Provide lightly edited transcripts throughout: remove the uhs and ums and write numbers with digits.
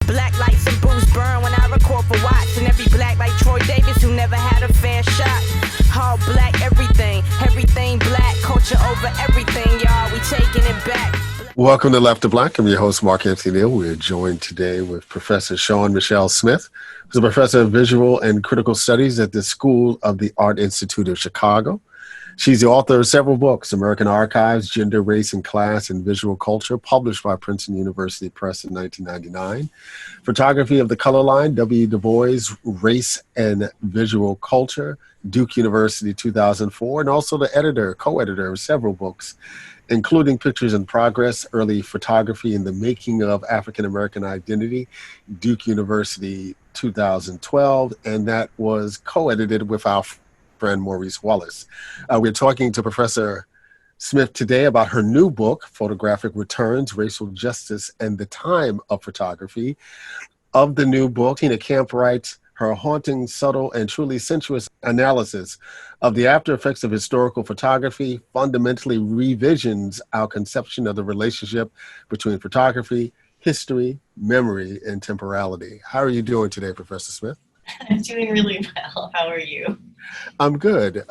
Black lights and booze burn when I record for Watts. And every black like Troy Davis who never had a fair shot. All black everything, everything black. Culture over everything, y'all, we taking it back. Welcome to Left to Black. I'm your host, Mark Anthony Neal. We're joined today with Professor Shawn Michelle Smith, who's a professor of visual and critical studies at the School of the Art Institute of Chicago. She's the author of several books, American Archives, Gender, Race, and Class in Visual Culture, published by Princeton University Press in 1999. Photography of the Color Line, W. Du Bois, Race and Visual Culture, Duke University, 2004, and also the editor, co-editor of several books, including Pictures in Progress, Early Photography in the Making of African American Identity, Duke University, 2012, and that was co-edited with our friend Maurice Wallace. We're talking to Professor Smith today about her new book, Photographic Returns, Racial Justice and the Time of Photography. Of the new book, Tina Camp writes, her haunting, subtle, and truly sensuous analysis of the after effects of historical photography fundamentally revisions our conception of the relationship between photography, history, memory, and temporality. How are you doing today, Professor Smith? I'm doing really well. How are you? I'm good.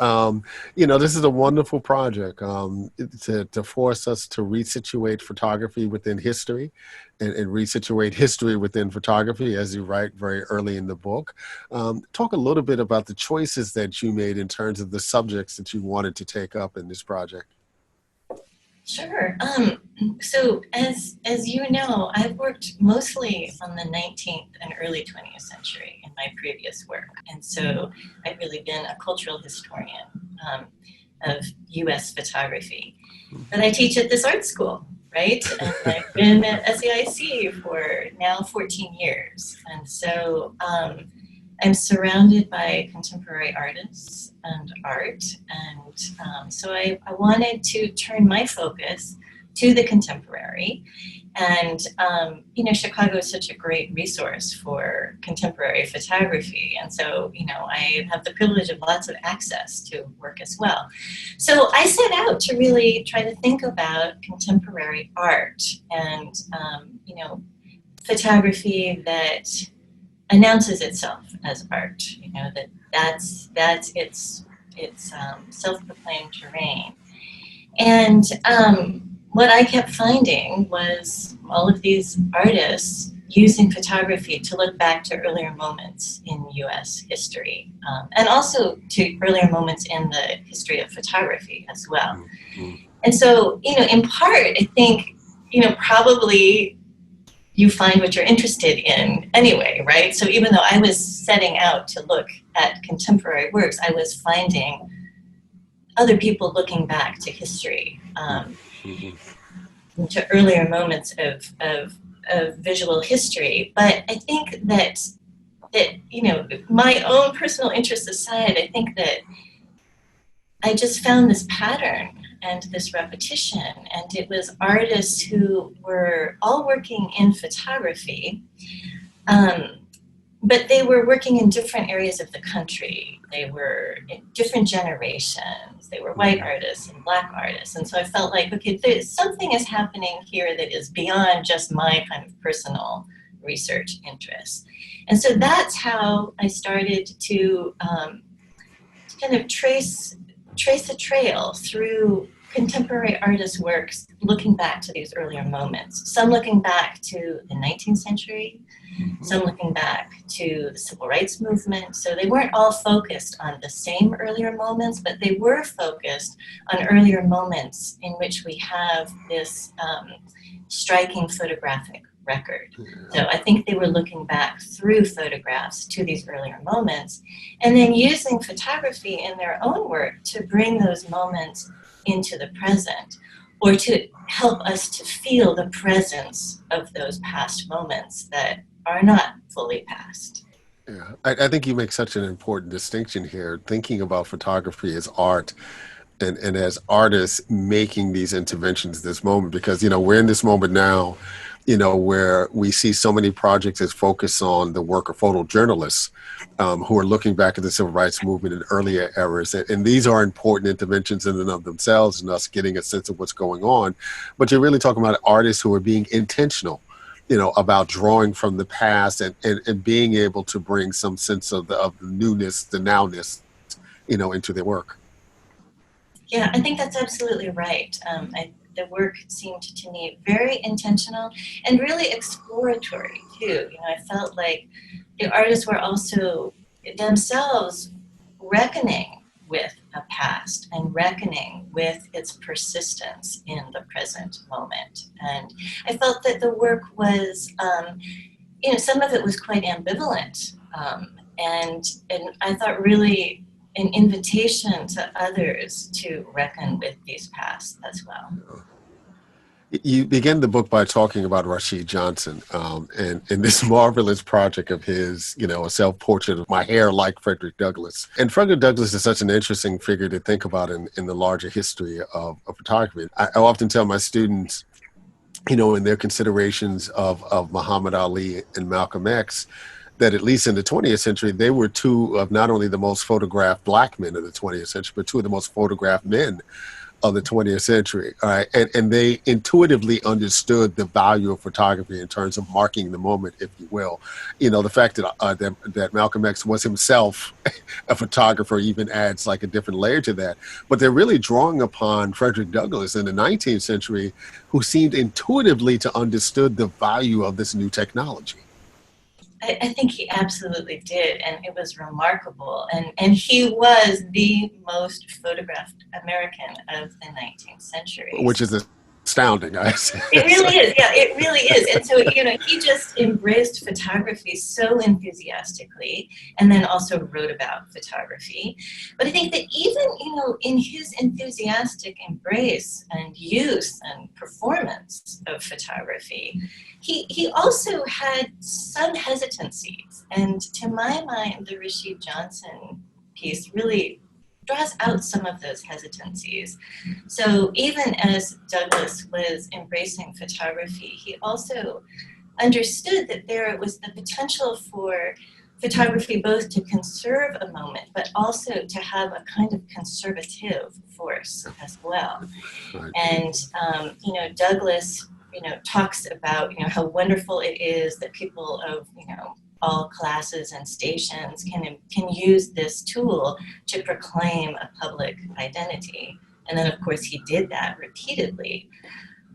This is a wonderful project to force us to resituate photography within history and resituate history within photography, as you write very early in the book. Talk a little bit about the choices that you made in terms of the subjects that you wanted to take up in this project. Sure. So as you know, I've worked mostly on the 19th and early 20th century in my previous work. And so I've really been a cultural historian of U.S. photography. But I teach at this art school, right? And I've been at SAIC for now 14 years. And so I'm surrounded by contemporary artists and art, and so I wanted to turn my focus to the contemporary. And Chicago is such a great resource for contemporary photography, and so I have the privilege of lots of access to work as well. So I set out to really try to think about contemporary art and photography that announces itself as art, that's its self-proclaimed terrain. And what I kept finding was all of these artists using photography to look back to earlier moments in U.S. history, and also to earlier moments in the history of photography as well. Mm-hmm. And so, in part, I think, probably you find what you're interested in anyway, right? So even though I was setting out to look at contemporary works, I was finding other people looking back to history, to earlier moments of visual history. But I think that my own personal interests aside, I think that I just found this pattern and this repetition, and it was artists who were all working in photography, but they were working in different areas of the country. They were in different generations. They were white artists and black artists, and so I felt like, okay, something is happening here that is beyond just my kind of personal research interests. And so that's how I started to kind of trace a trail through contemporary artists' works, looking back to these earlier moments. Some looking back to the 19th century, some looking back to the civil rights movement. So they weren't all focused on the same earlier moments, but they were focused on earlier moments in which we have this striking photographic record. So I think they were looking back through photographs to these earlier moments, and then using photography in their own work to bring those moments into the present, or to help us to feel the presence of those past moments that are not fully past. Yeah, I think you make such an important distinction here, thinking about photography as art and as artists making these interventions this moment, because, we're in this moment now, where we see so many projects that focus on the work of photojournalists who are looking back at the civil rights movement in earlier eras. And these are important interventions in and of themselves and us getting a sense of what's going on. But you're really talking about artists who are being intentional about drawing from the past and being able to bring some sense of the newness, the nowness, into their work. Yeah, I think that's absolutely right. The work seemed to me very intentional and really exploratory too. I felt like the artists were also themselves reckoning with a past and reckoning with its persistence in the present moment. And I felt that the work was, some of it was quite ambivalent, and I thought really an invitation to others to reckon with these pasts as well. You begin the book by talking about Rashid Johnson and this marvelous project of his, a self-portrait of my hair like Frederick Douglass. And Frederick Douglass is such an interesting figure to think about in the larger history of photography. I often tell my students, in their considerations of Muhammad Ali and Malcolm X, that at least in the 20th century, they were two of not only the most photographed Black men of the 20th century, but two of the most photographed men of the 20th century. All right. And they intuitively understood the value of photography in terms of marking the moment, if you will. The fact that Malcolm X was himself a photographer even adds like a different layer to that. But they're really drawing upon Frederick Douglass in the 19th century, who seemed intuitively to understood the value of this new technology. I think he absolutely did, and it was remarkable. And he was the most photographed American of the 19th century. Which is astounding, I say. It really is, yeah, it really is. And so, he just embraced photography so enthusiastically, and then also wrote about photography. But I think that even, in his enthusiastic embrace and use and performance of photography, he also had some hesitancies. And to my mind, the Rashid Johnson piece really draws out some of those hesitancies. So even as Douglass was embracing photography, he also understood that there was the potential for photography both to conserve a moment, but also to have a kind of conservative force as well. Right. And, Douglass, talks about, how wonderful it is that people of, all classes and stations can use this tool to proclaim a public identity. And then, of course, he did that repeatedly.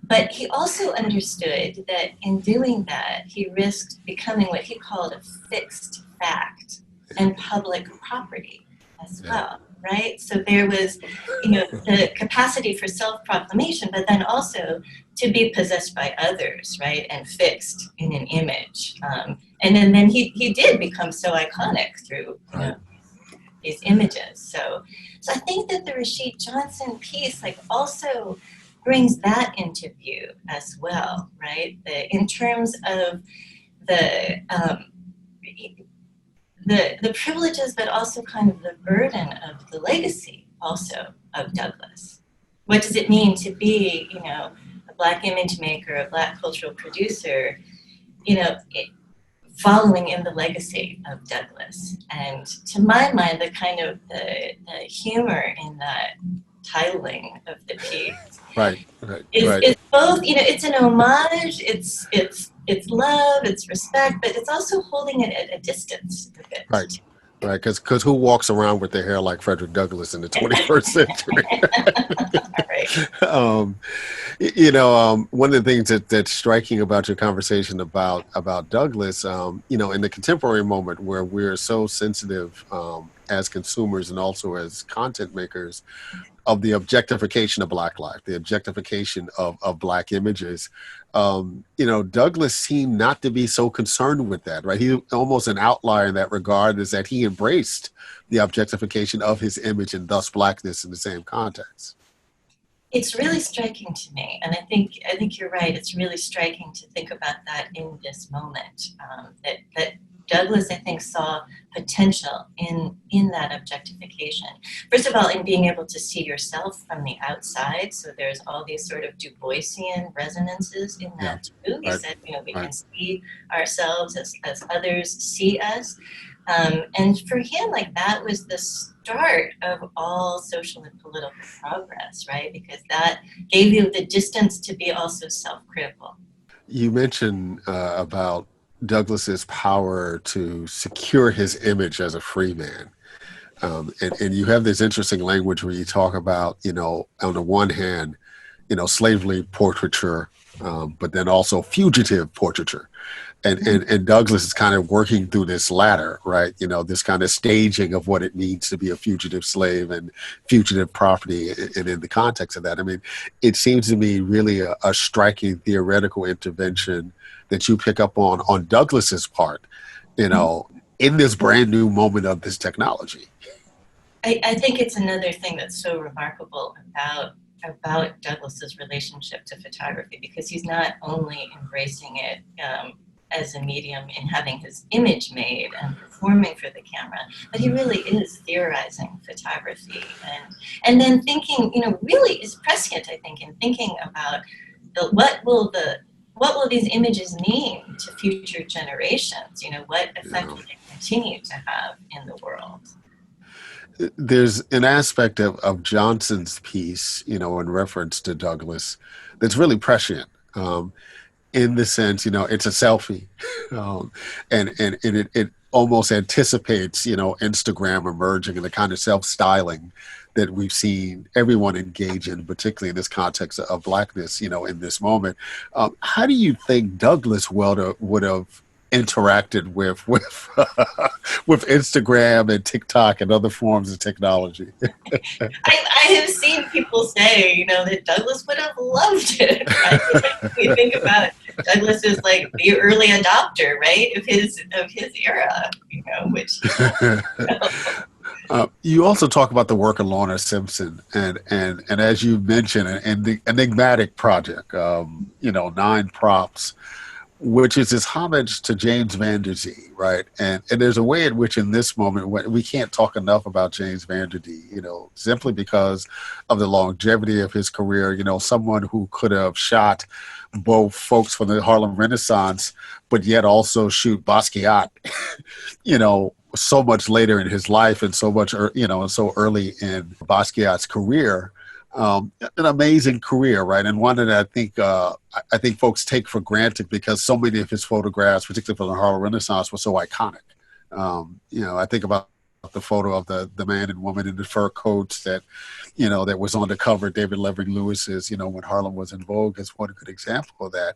But he also understood that in doing that, he risked becoming what he called a fixed fact and public property as well, right? So there was, the capacity for self-proclamation, but then also to be possessed by others, right, and fixed in an image. And then he did become so iconic through these images. So I think that the Rashid Johnson piece also brings that into view as well, right? In terms of the privileges, but also kind of the burden of the legacy also of Douglass. What does it mean to be, a Black image maker, a Black cultural producer, following in the legacy of Douglass? And to my mind, the kind of the humor in that titling of the piece is both, it's an homage, it's love, it's respect, but it's also holding it at a distance a bit. Right, because who walks around with their hair like Frederick Douglass in the 21st century? One of the things that's striking about your conversation about Douglass, in the contemporary moment where we're so sensitive as consumers and also as content makers of the objectification of Black life, the objectification of Black images, Douglass seemed not to be so concerned with that, right? He almost an outlier in that regard, is that he embraced the objectification of his image and thus Blackness in the same context. It's really striking to me, and I think you're right. It's really striking to think about that in this moment. That Douglass, I think, saw potential in that objectification. First of all, in being able to see yourself from the outside. So there's all these sort of Du Boisian resonances in that too. He said, we can see ourselves as others see us. And for him, that was the start of all social and political progress, right? Because that gave you the distance to be also self-critical. You mentioned about Douglass's power to secure his image as a free man. And you have this interesting language where you talk about, on the one hand, slavery portraiture, but then also fugitive portraiture. And Douglass is kind of working through this ladder, right? This kind of staging of what it means to be a fugitive slave and fugitive property. And in the context of that, I mean, it seems to me really a striking theoretical intervention that you pick up on Douglass's part, in this brand new moment of this technology. I think it's another thing that's so remarkable about Douglass's relationship to photography, because he's not only embracing it as a medium in having his image made and performing for the camera, but he really is theorizing photography and then thinking, really is prescient, I think, in thinking about what will these images mean to future generations? What effect will they continue to have in the world? There's an aspect of Johnson's piece, in reference to Douglass, that's really prescient. In the sense, it's a selfie, and it almost anticipates, Instagram emerging and the kind of self-styling that we've seen everyone engage in, particularly in this context of Blackness, in this moment. How do you think Douglass would have interacted with with Instagram and TikTok and other forms of technology? I have seen people say, that Douglass would have loved it. Right? We think about Douglass as like the early adopter, right, of his era, which. You also talk about the work of Lorna Simpson, and as you mentioned, and the enigmatic project, 9 props, which is this homage to James Van Der Zee, right? And there's a way in which in this moment, we can't talk enough about James Van Der Zee, simply because of the longevity of his career, someone who could have shot both folks from the Harlem Renaissance, but yet also shoot Basquiat, so much later in his life and so much, and so early in Basquiat's career. An amazing career, right? And one that I think folks take for granted because so many of his photographs, particularly from the Harlem Renaissance, were so iconic. I think about the photo of the man and woman in the fur coats that was on the cover of David Levering Lewis's, when Harlem was in vogue, as one good example of that.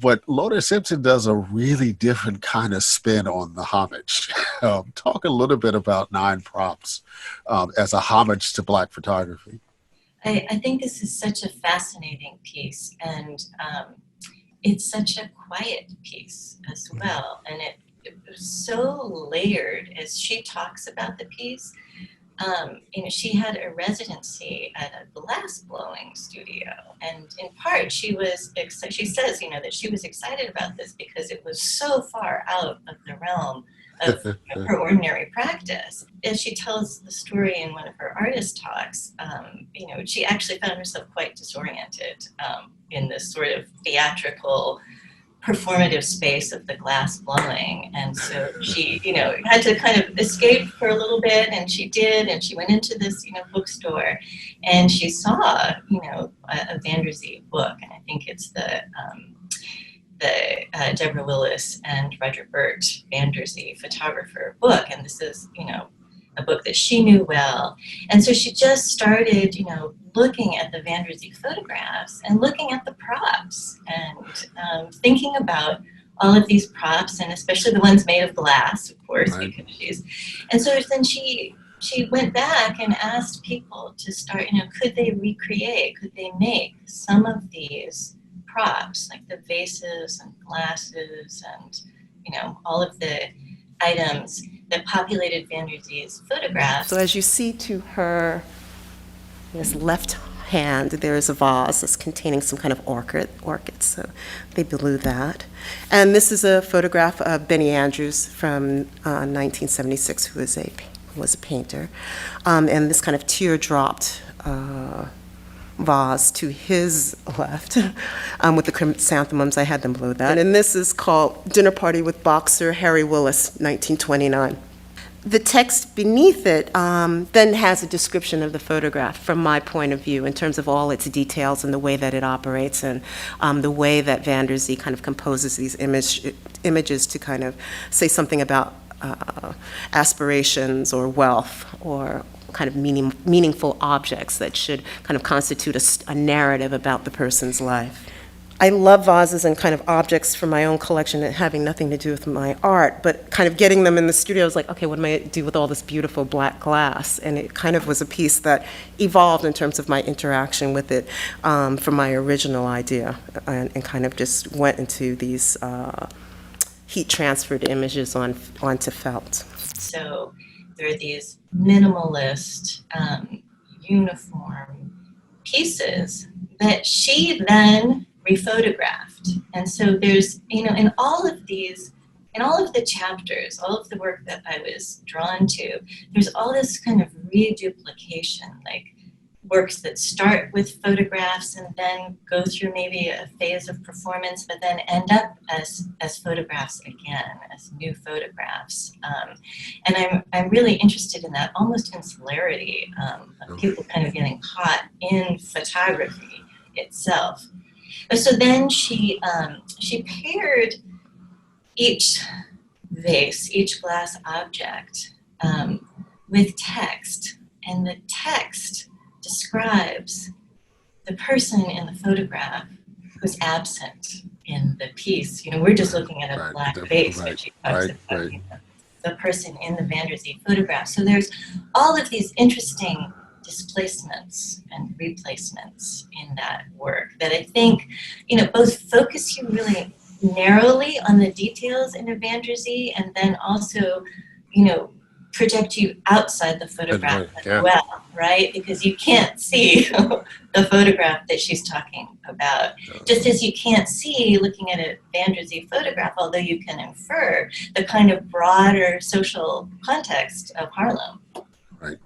But Lorna Simpson does a really different kind of spin on the homage. Talk a little bit about 9 props as a homage to Black photography. I think this is such a fascinating piece, and it's such a quiet piece as well. And it was so layered as she talks about the piece. She had a residency at a glass blowing studio, and in part she says, that she was excited about this because it was so far out of the realm of her ordinary practice. As she tells the story in one of her artist talks, she actually found herself quite disoriented in this sort of theatrical, performative space of the glass blowing. And so she, had to kind of escape for a little bit, and she did, and she went into this, bookstore, and she saw, a Van Der Zee book, and I think it's the Deborah Willis and Roger Burt Van Der Zee photographer book. And this is, a book that she knew well. And so she just started, looking at the Van Der Zee photographs and looking at the props and thinking about all of these props, and especially the ones made of glass, of course, right. Because and so then she went back and asked people to start, could they recreate, could they make some of these props, like the vases and glasses and, all of the items that populated Van Der Zee's photographs. So as you see to her left hand, there is a vase that's containing some kind of orchids, so they blew that. And this is a photograph of Benny Andrews from 1976, who was a painter. And this kind of teardropped vase to his left with the chrysanthemums. I had them blow that. And this is called Dinner Party with Boxer Harry Willis, 1929. the text beneath it then has a description of the photograph from my point of view in terms of all its details and the way that it operates and the way that Van der Zee kind of composes these images to kind of say something about aspirations or wealth or kind of meaningful objects that should kind of constitute a narrative about the person's life. I love vases and kind of objects from my own collection that having nothing to do with my art, but kind of getting them in the studio, I was like, okay, what am I do with all this beautiful black glass? And it kind of was a piece that evolved in terms of my interaction with it from my original idea and kind of just went into these heat transferred images onto felt. So there are these minimalist, uniform pieces that she then rephotographed. And so there's, in all of the chapters, all of the work that I was drawn to, there's all this kind of reduplication, like works that start with photographs and then go through maybe a phase of performance, but then end up as photographs again, as new photographs. And I'm really interested in that almost insularity of people kind of getting caught in photography itself. So then she paired each vase, each glass object, with text, and the text describes the person in the photograph who's absent in the piece. We're just looking at a black vase, but she talks about the person in the Van der Zee photograph. So there's all of these interesting displacements and replacements in that work that I think, both focus you really narrowly on the details in a Van der Zee and then also, project you outside the photograph as well, right? Because you can't see the photograph that she's talking about. Just as you can't see, looking at a Van der Zee photograph, although you can infer the kind of broader social context of Harlem. Right.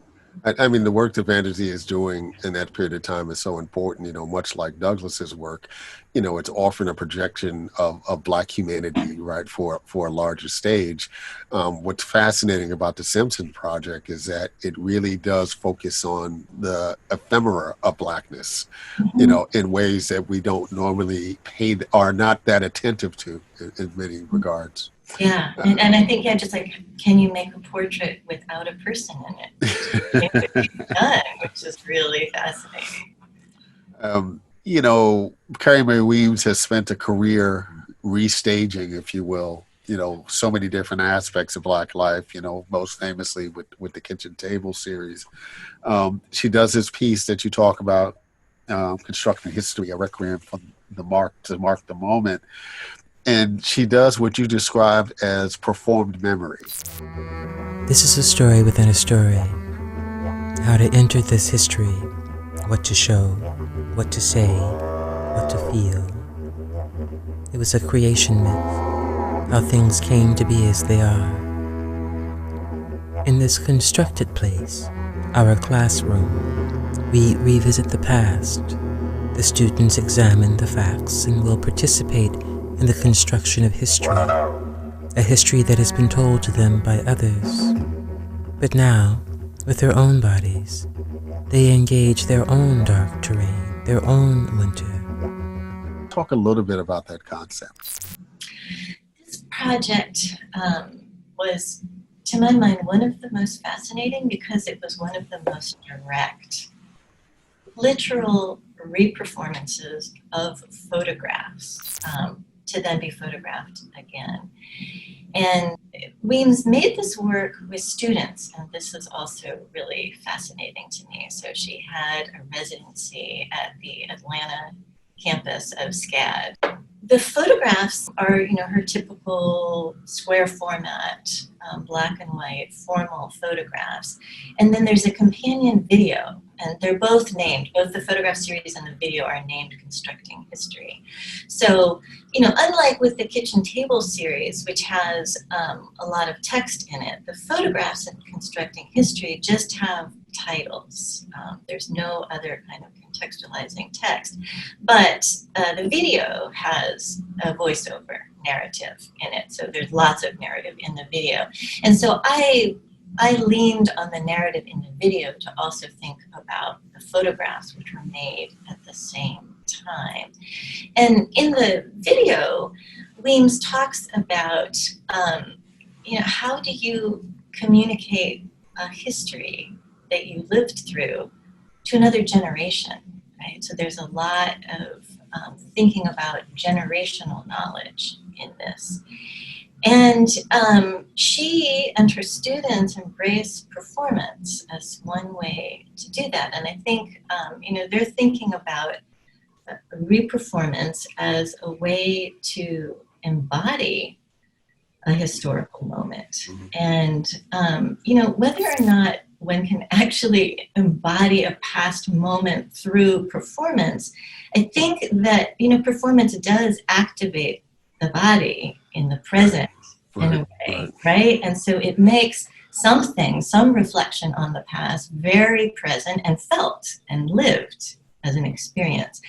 I mean, the work that Van der Zee is doing in that period of time is so important, much like Douglass's work. It's offering a projection of Black humanity, right, for a larger stage. What's fascinating about the Simpson Project is that it really does focus on the ephemera of Blackness, in ways that we don't normally are not that attentive to in many regards. Yeah, and I think, just like, can you make a portrait without a person in it? Done, which is really fascinating. Carrie Mae Weems has spent a career restaging, if you will, so many different aspects of Black life, most famously with the Kitchen Table series. She does this piece that you talk about, Constructing History, a requiem to mark the moment. And she does what you described as performed memory. This is a story within a story. How to enter this history, what to show, what to say, what to feel. It was a creation myth, how things came to be as they are. In this constructed place, our classroom, we revisit the past. The students examine the facts and will participate in the construction of history, a history that has been told to them by others. But now, with their own bodies, they engage their own dark terrain, their own winter. Talk a little bit about that concept. This project was, to my mind, one of the most fascinating because it was one of the most direct, literal reperformances of photographs. To then be photographed again. And Weems made this work with students, and this is also really fascinating to me. So she had a residency at the Atlanta campus of SCAD. The photographs are, her typical square format, black and white, formal photographs. And then there's a companion video, and they're both named, both the photograph series and the video are named Constructing History. So, unlike with the Kitchen Table series, which has a lot of text in it, the photographs in Constructing History just have titles. There's no other kind of contextualizing text. But the video has a voiceover narrative in it. So there's lots of narrative in the video. And so I I leaned on the narrative in the video to also think about the photographs which were made at the same time. And in the video, Weems talks about, how do you communicate a history that you lived through to another generation, right? So there's a lot of thinking about generational knowledge in this. And she and her students embrace performance as one way to do that. And I think, they're thinking about reperformance as a way to embody a historical moment. And, whether or not one can actually embody a past moment through performance, I think that, performance does activate the body in the present in a way, right? And so it makes some reflection on the past very present and felt and lived as an experience.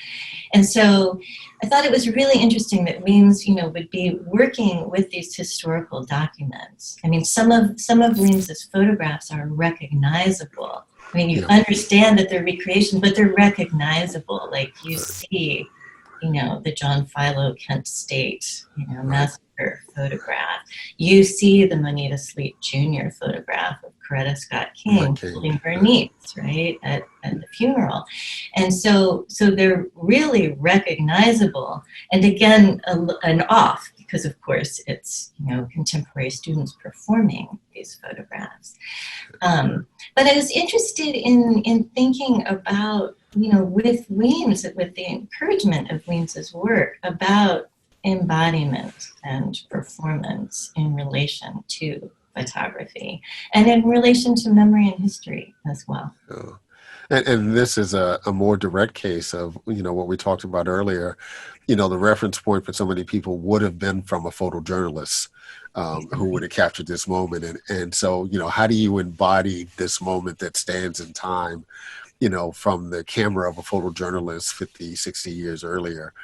And so I thought it was really interesting that Weems, would be working with these historical documents. I mean, some of Weems's photographs are recognizable. I mean, you understand that they're recreations, but they're recognizable. Like you see, the John Philo Kent State, massacre photograph. You see the Moneta Sleet Jr. photograph of Coretta Scott King holding her niece, right, at the funeral. And so they're really recognizable. And again, an off, because of course it's, contemporary students performing these photographs. But I was interested in thinking about, with Weems, with the encouragement of Weems's work, about embodiment and performance in relation to photography and in relation to memory and history as well. Oh. And this is a more direct case of, what we talked about earlier. The reference point for so many people would have been from a photojournalist who would have captured this moment. And so, how do you embody this moment that stands in time, from the camera of a photojournalist 50, 60 years earlier?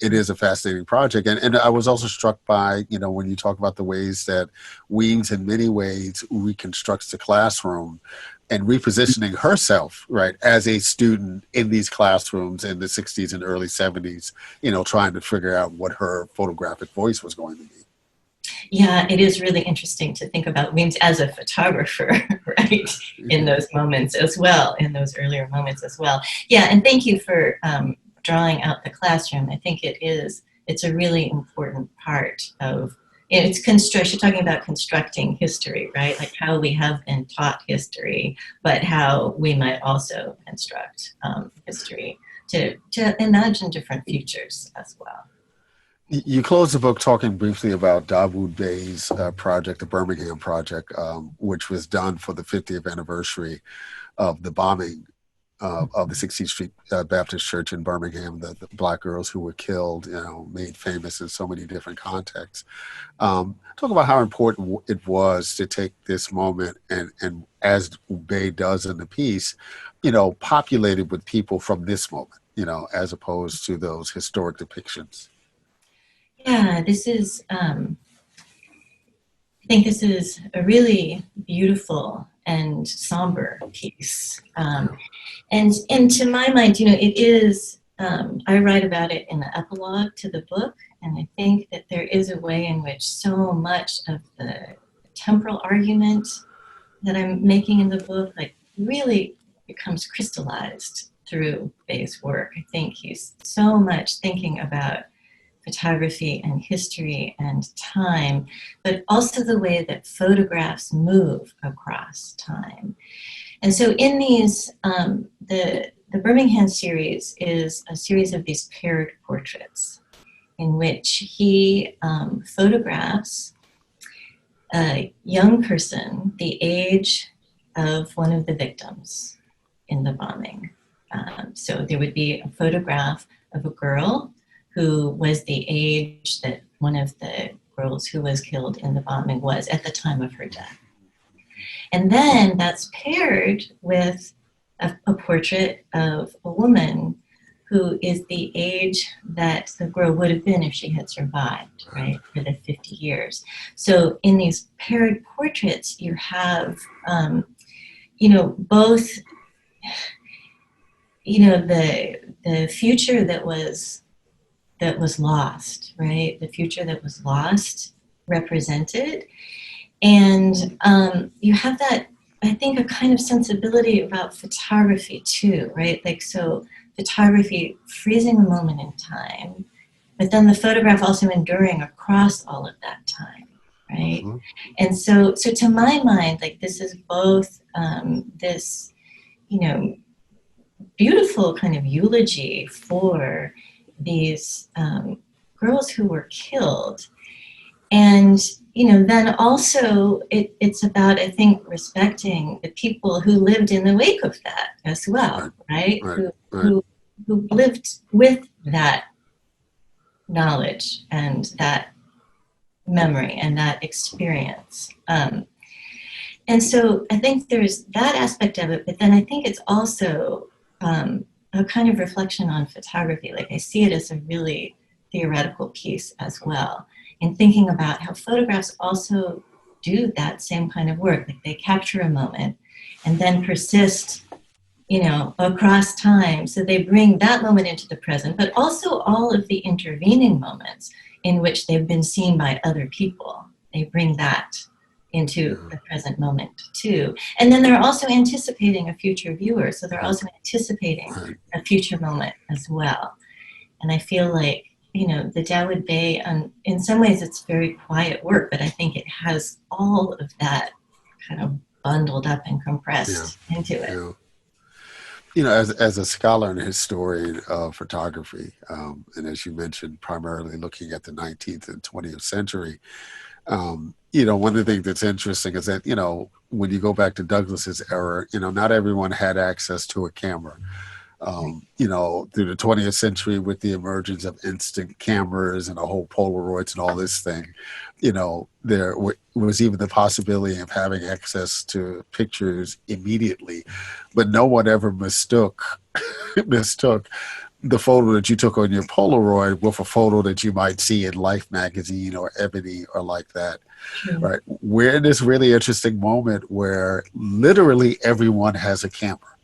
It is a fascinating project. And I was also struck by, when you talk about the ways that Weems in many ways reconstructs the classroom and repositioning herself, right, as a student in these classrooms in the 60s and early 70s, trying to figure out what her photographic voice was going to be. Yeah, it is really interesting to think about Weems as a photographer, right, in those moments as well, in those earlier moments as well. Yeah, and thank you for drawing out the classroom. I think it's a really important part of, it's you're talking about constructing history, right? Like how we have been taught history, but how we might also construct history to imagine different futures as well. You closed the book talking briefly about Dawood Bey's project, the Birmingham Project, which was done for the 50th anniversary of the bombing of the 16th Street Baptist Church in Birmingham, the Black girls who were killed, made famous in so many different contexts. Talk about how important it was to take this moment and as Bey does in the piece, populated with people from this moment, as opposed to those historic depictions. Yeah, I think this is a really beautiful and somber piece. And to my mind, it is, I write about it in the epilogue to the book, and I think that there is a way in which so much of the temporal argument that I'm making in the book, really becomes crystallized through Bey's work. I think he's so much thinking about photography and history and time, but also the way that photographs move across time. And so in these, the Birmingham series is a series of these paired portraits in which he photographs a young person, the age of one of the victims in the bombing. So there would be a photograph of a girl who was the age that one of the girls who was killed in the bombing was at the time of her death. And then that's paired with a portrait of a woman who is the age that the girl would have been if she had survived, right, for the 50 years. So in these paired portraits, you have, both, the future that was lost, right? The future that was lost represented. And you have that, I think, a kind of sensibility about photography too, right? Like, so photography freezing a moment in time, but then the photograph also enduring across all of that time, right? Mm-hmm. And so to my mind, like, this is both this, beautiful kind of eulogy for these girls who were killed. And, then also it's about, I think, respecting the people who lived in the wake of that as well, right? Who lived with that knowledge and that memory and that experience. And so I think there's that aspect of it, but then I think it's also a kind of reflection on photography. Like, I see it as a really theoretical piece as well, in thinking about how photographs also do that same kind of work. Like, they capture a moment and then persist, across time. So they bring that moment into the present, but also all of the intervening moments in which they've been seen by other people. They bring that into the present moment too. And then they're also anticipating a future viewer. So they're also anticipating a future moment as well. And I feel like, the Dawood Bay, in some ways it's very quiet work, but I think it has all of that kind of bundled up and compressed into it. Yeah. As a scholar and historian of photography, and as you mentioned, primarily looking at the 19th and 20th century, one of the things that's interesting is that, when you go back to Douglass's era, not everyone had access to a camera. Through the 20th century, with the emergence of instant cameras and a whole Polaroids and all this thing, there was even the possibility of having access to pictures immediately, but no one ever mistook the photo that you took on your Polaroid with a photo that you might see in Life magazine or Ebony or like that. Mm-hmm. Right? We're in this really interesting moment where literally everyone has a camera.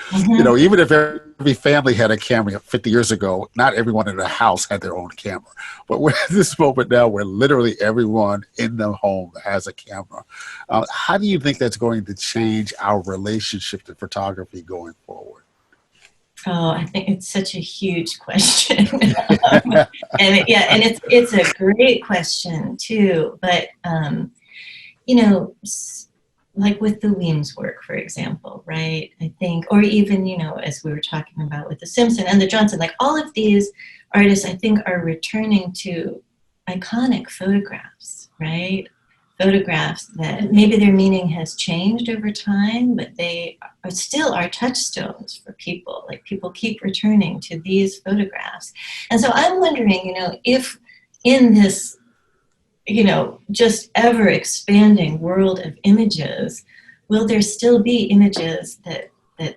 Mm-hmm. Even if every family had a camera 50 years ago, not everyone in the house had their own camera. But we're at this moment now where literally everyone in the home has a camera. How do you think that's going to change our relationship to photography going forward? Oh, I think it's such a huge question. and it's a great question too. But, like with the Weems work, for example, right? I think, or even, as we were talking about with the Simpson and the Johnson, like all of these artists, I think, are returning to iconic photographs, right? Photographs that maybe their meaning has changed over time, but they are still our touchstones for people. Like, people keep returning to these photographs. And so I'm wondering, if in this, just ever expanding world of images, will there still be images that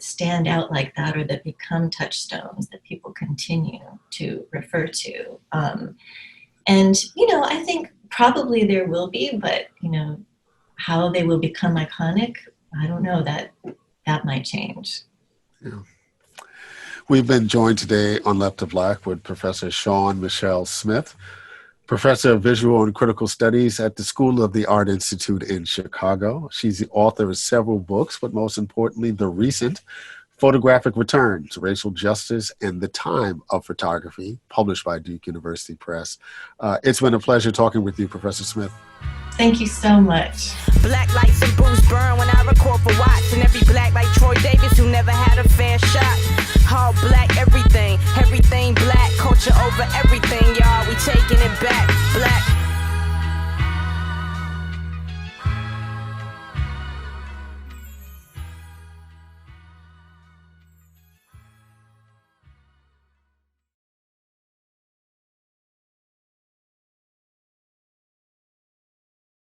stand out like that, or that become touchstones that people continue to refer to? I think probably there will be, but, how they will become iconic, I don't know. That might change. Yeah. We've been joined today on Left of Black with Professor Shawn Michelle Smith, Professor of Visual and Critical Studies at the School of the Art Institute in Chicago. She's the author of several books, but most importantly, the recent Photographic Returns, Racial Justice and the Time of Photography, published by Duke University Press. It's been a pleasure talking with you, Professor Smith. Thank you so much. Black lights and booze burn when I record for Watts, and every black like Troy Davis who never had a fair shot. All black everything, everything black, culture over everything.